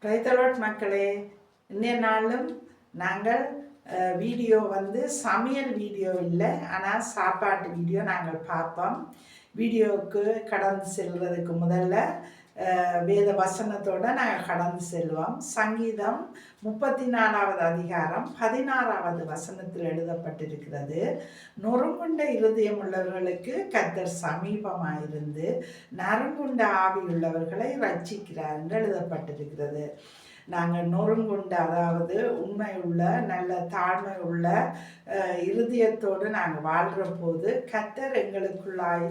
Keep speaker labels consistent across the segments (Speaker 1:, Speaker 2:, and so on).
Speaker 1: பிரைத்தலோட் மக்களே, இன்னைய நாளும் நாங்கள் வீடியோ சமையல் வீடியோ இல்லை, ஆனால் சாப்பாட்டு வீடியோ நாங்கள் பார்ப்போம். வீடியோவுக்கு கடந்து செல்வதற்கு முதல்ல வேத வசனத்தோடு நாங்கள் கடந்து செல்வோம். சங்கீதம் 34வது அதிகாரம் 16வது வசனத்தில் எழுதப்பட்டிருக்கிறது. நொறுங்குண்ட இருதயம் உள்ளவர்களுக்கு கர்த்தர் சமீபமாயிருந்து நறுங்குண்ட ஆவியுள்ளவர்களை ரட்சிக்கிறார் என்று எழுதப்பட்டிருக்கிறது. நாங்கள் நொறுங்குண்ட, அதாவது உண்மை உள்ள நல்ல தாழ்மை உள்ள இருதயத்தோடு நாங்கள் வாழ்கிற போது கர்த்தர் எங்களுக்குள்ளாய்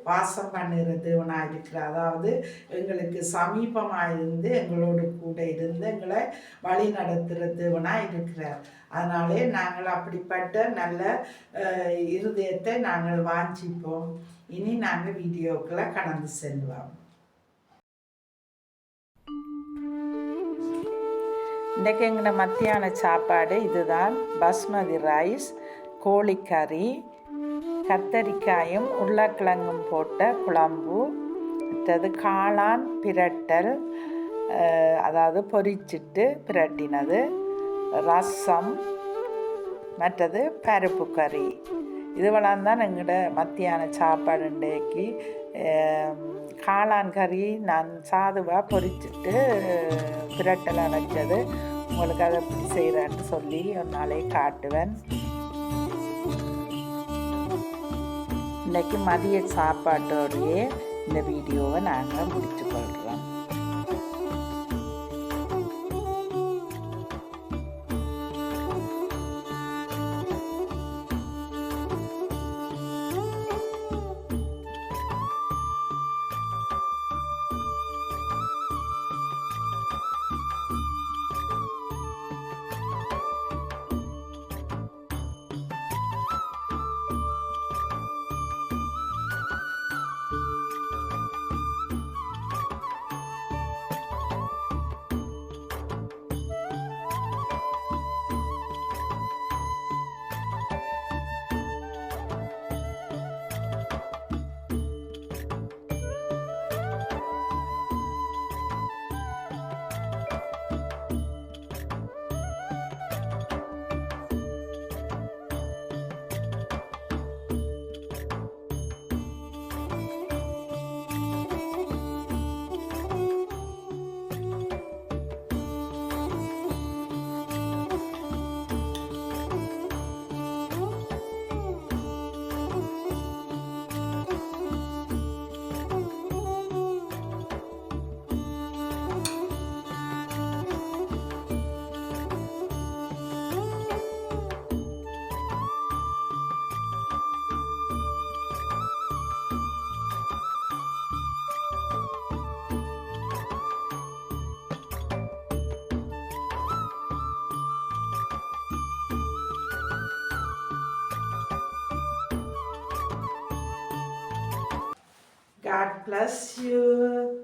Speaker 1: வாசம் பண்ணுகிறதுவனாக இருக்கிறார். அதாவது எங்களுக்கு சமீபமாயிருந்து எங்களோடு கூட இருந்து எங்களை வழி நடத்துகிறதுவனாக இருக்கிறார். அதனாலே நாங்கள் அப்படிப்பட்ட நல்ல இருதயத்தை நாங்கள் வாஞ்சிப்போம். இனி நாங்கள் வீடியோக்களை கடந்து செல்வோம். இன்றைக்கு எங்களோட மத்தியான சாப்பாடு இதுதான். பாஸ்மதி ரைஸ், கோழிக்கறி, கத்தரிக்காயும் உருளைக்கிழங்கும் போட்ட குழம்பு, மற்றது காளான் பிரட்டல், அதாவது பொரிச்சிட்டு பிரட்டினது, ரசம், மற்றது பருப்பு கறி. இதுவெல்லாம் தான் எங்களோட மத்தியான சாப்பாடு. இன்றைக்கு காளான் கறி நான் சாதுவாக பொரிச்சிட்டு பிரட்டலை வச்சது. உங்களுக்கு அதை எப்படி செய்கிறேன்னு சொல்லி ஒரு நாளே காட்டுவேன். இன்றைக்கி மதிய சாப்பாட்டோடையே இந்த வீடியோவை நாங்கள் முடித்து கொள்கிறோம். God bless you.